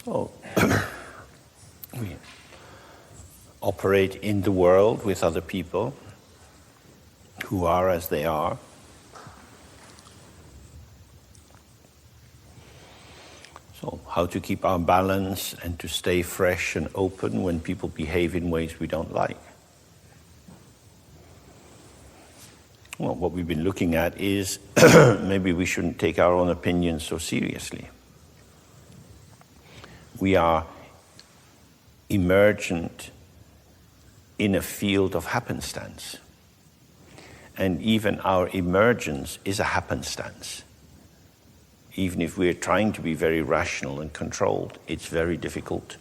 So we operate in the world with other people who are as they are. So how to keep our balance and to stay fresh and open when people behave in ways we don't like. Well, what we've been looking at is maybe we shouldn't take our own opinions so seriously. We are emergent in a field of happenstance. And even our emergence is a happenstance. Even if we're trying to be very rational and controlled, it's very difficult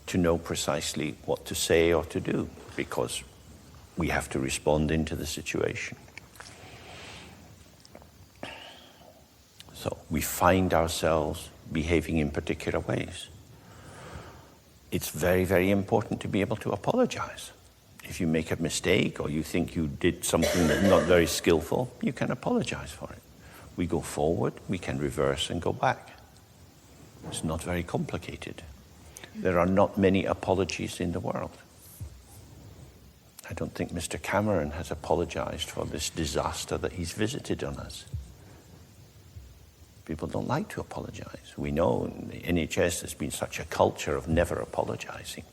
to know precisely what to say or to do because we have to respond into the situation. So we find ourselves behaving in particular ways. It's very, very important to be able to apologize. If you make a mistake or you think you did something that's not very skillful, you can apologize for it. We go forward, we can reverse and go back. It's not very complicated. There are not many apologies in the world. I don't think Mr. Cameron has apologized for this disaster that he's visited on us. People don't like to apologize. We know in the NHS there's been such a culture of never apologizing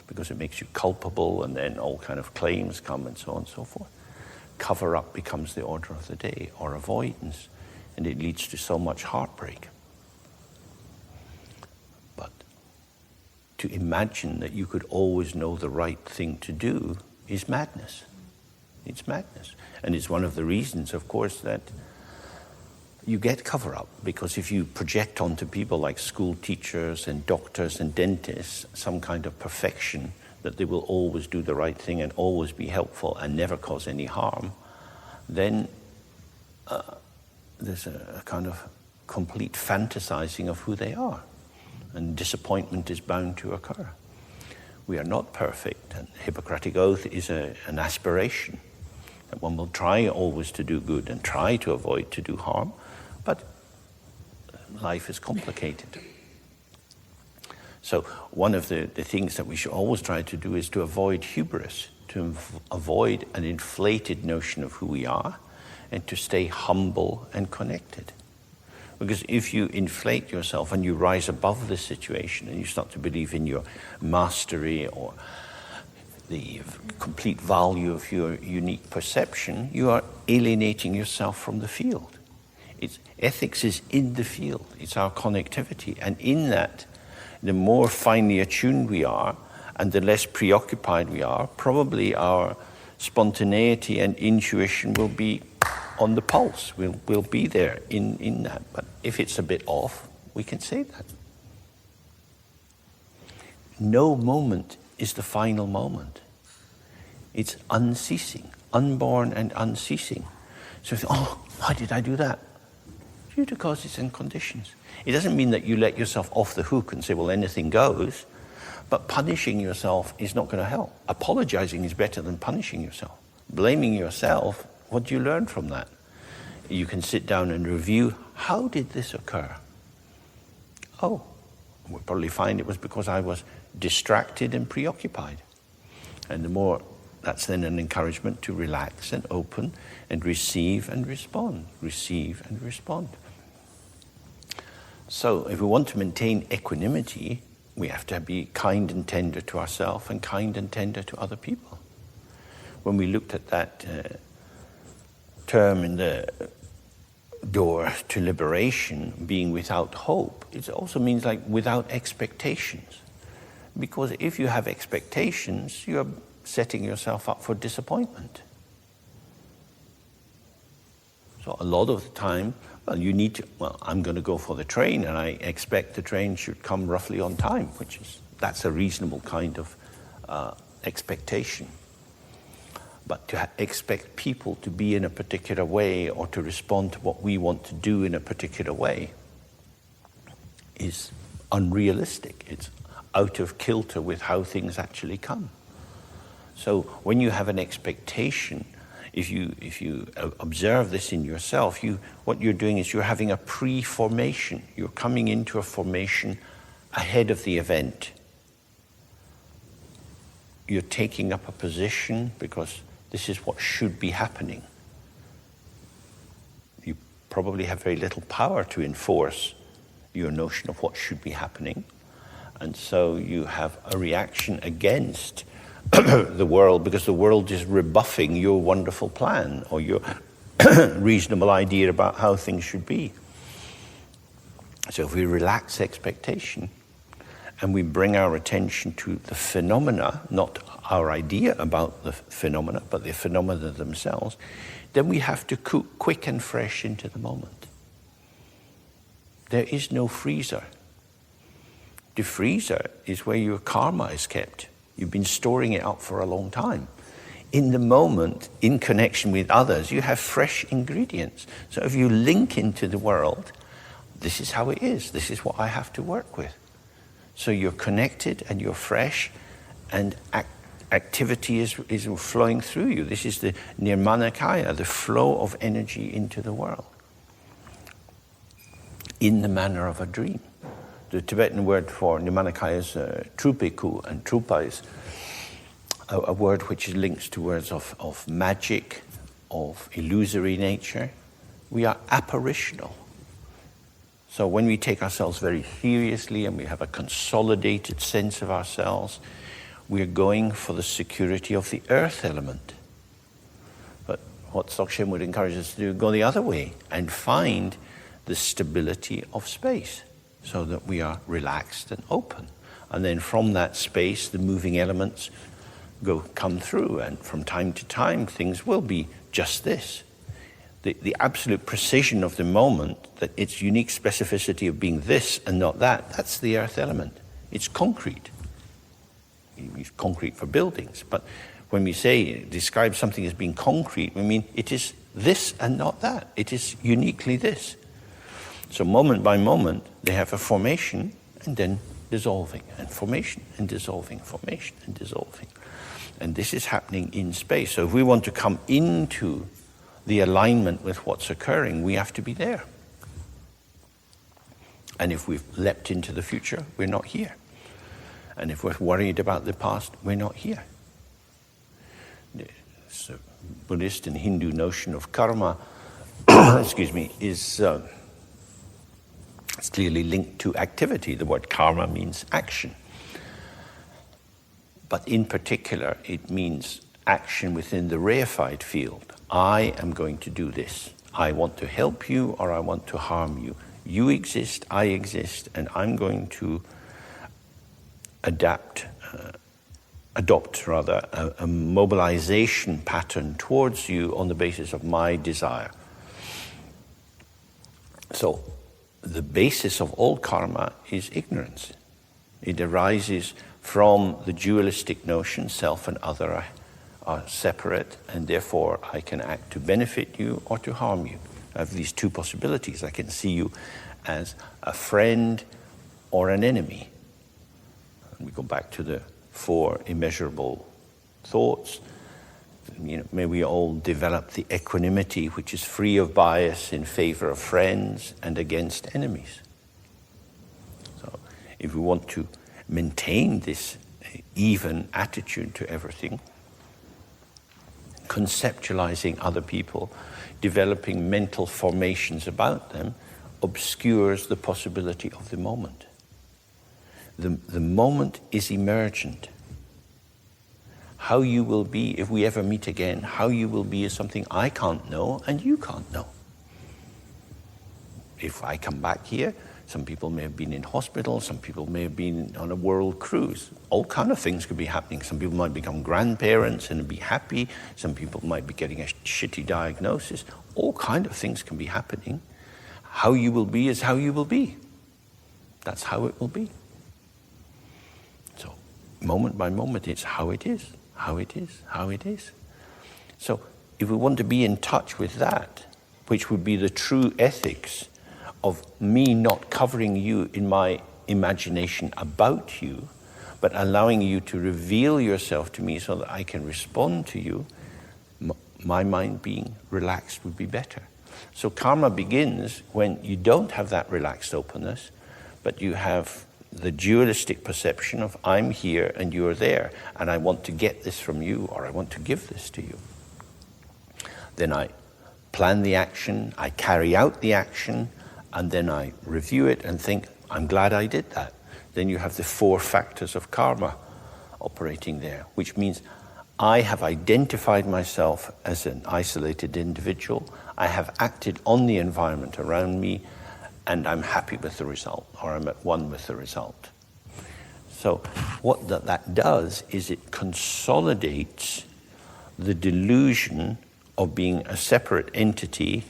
because it makes you culpable and then all kind of claims come and so on and so forth. Cover-up becomes the order of the day, or avoidance, and it leads to so much heartbreak. But to imagine that you could always know the right thing to do is madness. It's madness. And it's one of the reasons, of course, that you get cover-up, because if you project onto people like school teachers and doctors and dentists some kind of perfection, that they will always do the right thing and always be helpful and never cause any harm, then there's a kind of complete fantasizing of who they are. And disappointment is bound to occur. We are not perfect, and the Hippocratic Oath is an aspiration, that one will try always to do good and try to avoid to do harm, but life is complicated. So one of the things that we should always try to do is to avoid hubris, to avoid an inflated notion of who we are, and to stay humble and connected. Because if you inflate yourself and you rise above the situation and you start to believe in your mastery or the complete value of your unique perception, you are alienating yourself from the field. Ethics is in the field. It's our connectivity. And in that, the more finely attuned we are and the less preoccupied we are, probably our spontaneity and intuition will be on the pulse. We'll be there in that. But if it's a bit off, we can say that. No moment is the final moment. It's unceasing, unborn and unceasing. So, why did I do that? Due to causes and conditions. It doesn't mean that you let yourself off the hook and say, well, anything goes, but punishing yourself is not going to help. Apologizing is better than punishing yourself. Blaming yourself, what do you learn from that? You can sit down and review, how did this occur? Oh, we'll probably find it was because I was distracted and preoccupied. And the more, that's then an encouragement to relax and open and receive and respond. Receive and respond. So if we want to maintain equanimity, we have to be kind and tender to ourselves and kind and tender to other people. When we looked at that term in the door to liberation, being without hope, it also means like without expectations. Because if you have expectations, you are setting yourself up for disappointment. So a lot of the time, I'm going to go for the train and I expect the train should come roughly on time, that's a reasonable kind of expectation. But to expect people to be in a particular way or to respond to what we want to do in a particular way is unrealistic. It's out of kilter with how things actually come. So when you have an expectation, if you observe this in yourself, what you're doing is you're having a pre-formation. You're coming into a formation ahead of the event. You're taking up a position because this is what should be happening. You probably have very little power to enforce your notion of what should be happening. And so you have a reaction against the world because the world is rebuffing your wonderful plan or your reasonable idea about how things should be. So if we relax expectation and we bring our attention to the phenomena, not our idea about the phenomena, but the phenomena themselves, then we have to cook quick and fresh into the moment. There is no freezer. The freezer is where your karma is kept. You've been storing it up for a long time. In the moment, in connection with others, you have fresh ingredients. So if you link into the world, this is how it is. This is what I have to work with. So you're connected and you're fresh, and activity is flowing through you. This is the nirmanakaya, the flow of energy into the world, in the manner of a dream. The Tibetan word for nirmanakaya is trupiku, and trupa is a word which links to words of magic, of illusory nature. We are apparitional. So when we take ourselves very seriously and we have a consolidated sense of ourselves, we're going for the security of the earth element. But what Dzogchen would encourage us to do, go the other way and find the stability of space so that we are relaxed and open. And then from that space, the moving elements come through, and from time to time, things will be just this. The absolute precision of the moment, that its unique specificity of being this and not that, that's the earth element. It's concrete. We use concrete for buildings, but when we describe something as being concrete, we mean it is this and not that. It is uniquely this. So moment by moment, they have a formation and then dissolving, and formation and dissolving, formation and dissolving. And this is happening in space. So if we want to come into the alignment with what's occurring, we have to be there. And if we've leapt into the future, we're not here. And if we're worried about the past, we're not here. So Buddhist and Hindu notion of karma, is it's clearly linked to activity. The word karma means action. But in particular, it means action within the reified field. I am going to do this. I want to help you or I want to harm you. You exist, I exist, and I'm going to adopt a mobilization pattern towards you on the basis of my desire. So the basis of all karma is ignorance. It arises from the dualistic notion, self and other are separate, and therefore I can act to benefit you or to harm you. I have these two possibilities. I can see you as a friend or an enemy. And we go back to the 4 immeasurable thoughts. May we all develop the equanimity which is free of bias in favor of friends and against enemies. So if we want to maintain this even attitude to everything, conceptualizing other people, developing mental formations about them, obscures the possibility of the moment. The moment is emergent. How you will be, if we ever meet again, how you will be is something I can't know and you can't know. If I come back here, some people may have been in hospital, some people may have been on a world cruise. All kind of things could be happening. Some people might become grandparents and be happy. Some people might be getting a shitty diagnosis. All kind of things can be happening. How you will be is how you will be. That's how it will be. So moment by moment, it's how it is, how it is, how it is. So if we want to be in touch with that, which would be the true ethics of me not covering you in my imagination about you, but allowing you to reveal yourself to me so that I can respond to you, my mind being relaxed would be better. So karma begins when you don't have that relaxed openness, but you have the dualistic perception of I'm here and you're there, and I want to get this from you, or I want to give this to you. Then I plan the action, I carry out the action, and then I review it and think, I'm glad I did that. Then you have the 4 factors of karma operating there, which means I have identified myself as an isolated individual, I have acted on the environment around me, and I'm happy with the result, or I'm at one with the result. So what that does is it consolidates the delusion of being a separate entity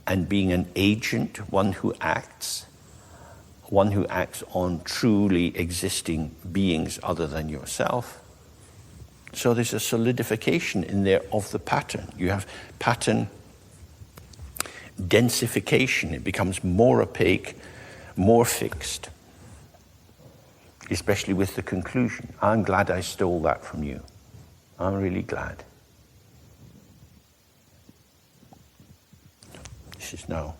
and being an agent, one who acts on truly existing beings other than yourself. So there's a solidification in there of the pattern. You have pattern densification. It becomes more opaque, more fixed, especially with the conclusion. I'm glad I stole that from you. I'm really glad. This is now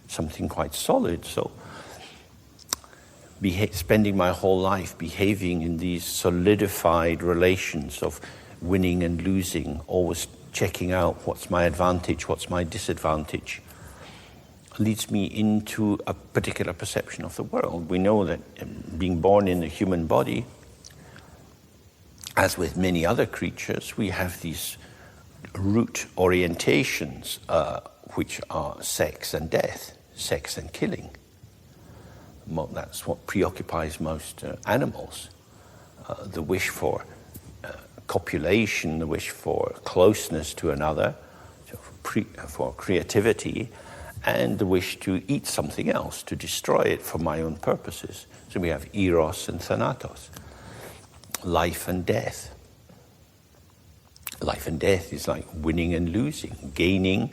something quite solid. So spending my whole life behaving in these solidified relations of winning and losing, always checking out what's my advantage, what's my disadvantage, leads me into a particular perception of the world. We know that being born in the human body, as with many other creatures, we have these root orientations, which are sex and death, sex and killing. That's what preoccupies most animals. The wish for copulation, the wish for closeness to another, for creativity, and the wish to eat something else, to destroy it for my own purposes. So we have eros and thanatos, life and death. Life and death is like winning and losing, gaining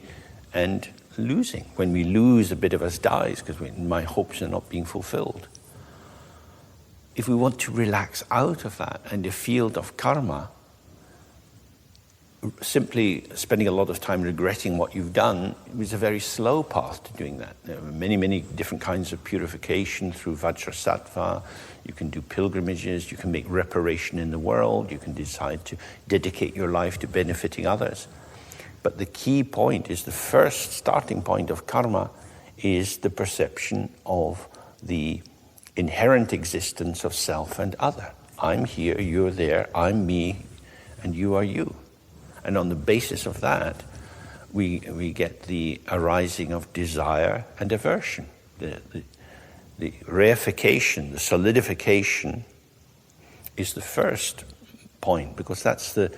and losing. When we lose, a bit of us dies because my hopes are not being fulfilled. If we want to relax out of that and the field of karma, simply spending a lot of time regretting what you've done is a very slow path to doing that. There are many, many different kinds of purification through Vajrasattva. You can do pilgrimages, you can make reparation in the world, you can decide to dedicate your life to benefiting others. But the key point is the first starting point of karma is the perception of the inherent existence of self and other. I'm here, you're there, I'm me, and you are you. And on the basis of that, we get the arising of desire and aversion. The reification, the solidification is the first point, because that's the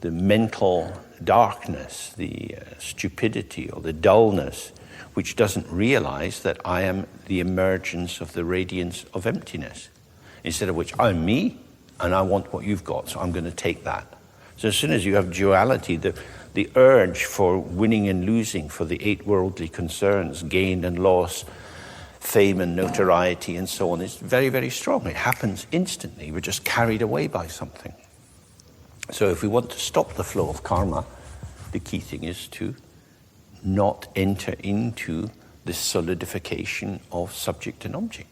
mental darkness, the stupidity or the dullness, which doesn't realize that I am the emergence of the radiance of emptiness. Instead of which, I'm me, and I want what you've got, so I'm going to take that. So as soon as you have duality, the urge for winning and losing, for the 8 worldly concerns, gain and loss, fame and notoriety and so on, is very, very strong. It happens instantly. We're just carried away by something. So if we want to stop the flow of karma, the key thing is to not enter into this solidification of subject and object.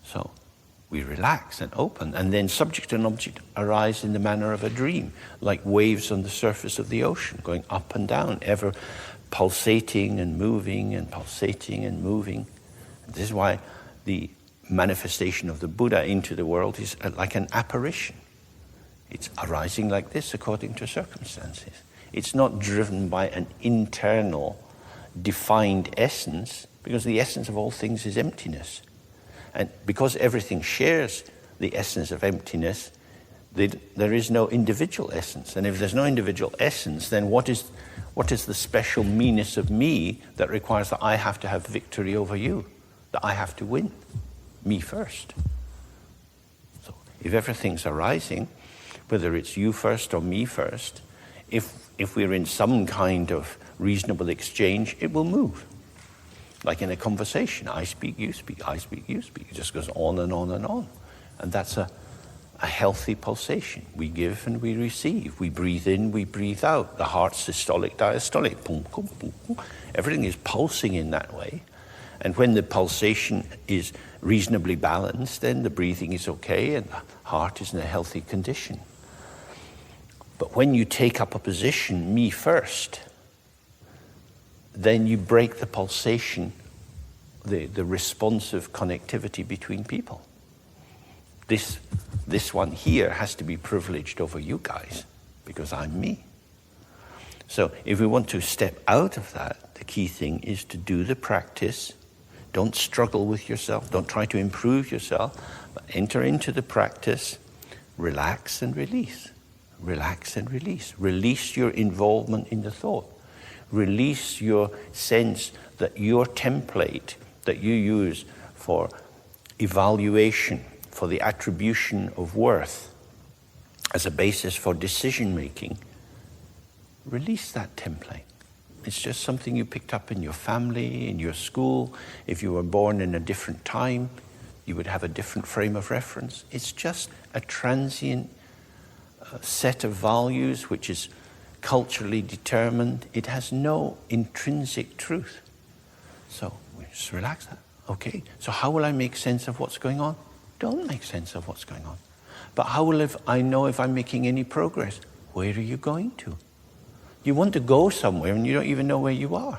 So we relax and open, and then subject and object arise in the manner of a dream, like waves on the surface of the ocean, going up and down, ever pulsating and moving and pulsating and moving. This is why the manifestation of the Buddha into the world is like an apparition. It's arising like this according to circumstances. It's not driven by an internal defined essence, because the essence of all things is emptiness. And because everything shares the essence of emptiness, there is no individual essence. And if there's no individual essence, then what is the special meanness of me that requires that I have to have victory over you, that I have to win, me first? So if everything's arising, whether it's you first or me first, if we're in some kind of reasonable exchange, it will move. Like in a conversation, I speak, you speak, I speak, you speak. It just goes on and on and on. And that's a healthy pulsation. We give and we receive. We breathe in, we breathe out. The heart's systolic, diastolic. Boom, boom, boom, boom. Everything is pulsing in that way. And when the pulsation is reasonably balanced, then the breathing is okay and the heart is in a healthy condition. But when you take up a position, me first, then you break the pulsation, the responsive connectivity between people. This one here has to be privileged over you guys because I'm me. So if we want to step out of that, the key thing is to do the practice. Don't struggle with yourself. Don't try to improve yourself. But enter into the practice. Relax and release. Relax and release. Release your involvement in the thought. Release your sense that your template that you use for evaluation, for the attribution of worth as a basis for decision making, release that template. It's just something you picked up in your family, in your school. If you were born in a different time, you would have a different frame of reference. It's just a transient set of values which is culturally determined. It has no intrinsic truth. So we just relax that. Okay, so how will I make sense of what's going on? Don't make sense of what's going on. But how will I know if I'm making any progress? Where are you going to? You want to go somewhere and you don't even know where you are.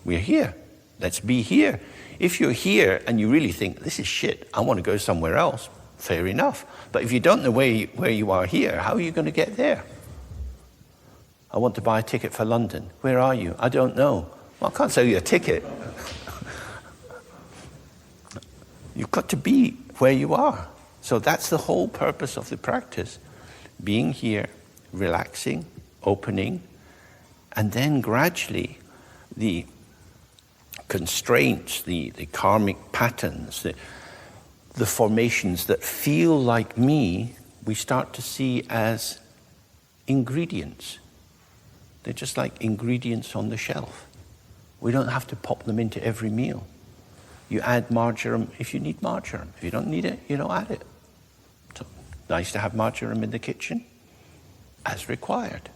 We're here. Let's be here. If you're here and you really think, this is shit, I want to go somewhere else, fair enough. But if you don't know where you are here, how are you going to get there? I want to buy a ticket for London. Where are you? I don't know. Well, I can't sell you a ticket. You've got to be where you are. So that's the whole purpose of the practice. Being here, relaxing, opening, and then gradually the constraints, the karmic patterns, the formations that feel like me, we start to see as ingredients. They're just like ingredients on the shelf. We don't have to pop them into every meal. You add marjoram if you need marjoram. If you don't need it, you don't add it. So nice to have marjoram in the kitchen as required.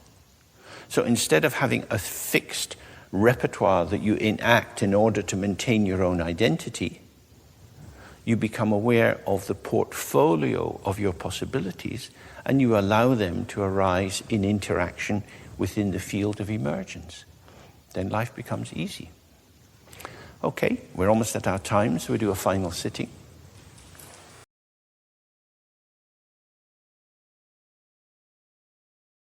So instead of having a fixed repertoire that you enact in order to maintain your own identity, you become aware of the portfolio of your possibilities and you allow them to arise in interaction within the field of emergence. Then life becomes easy. Okay, we're almost at our time, so we do a final sitting.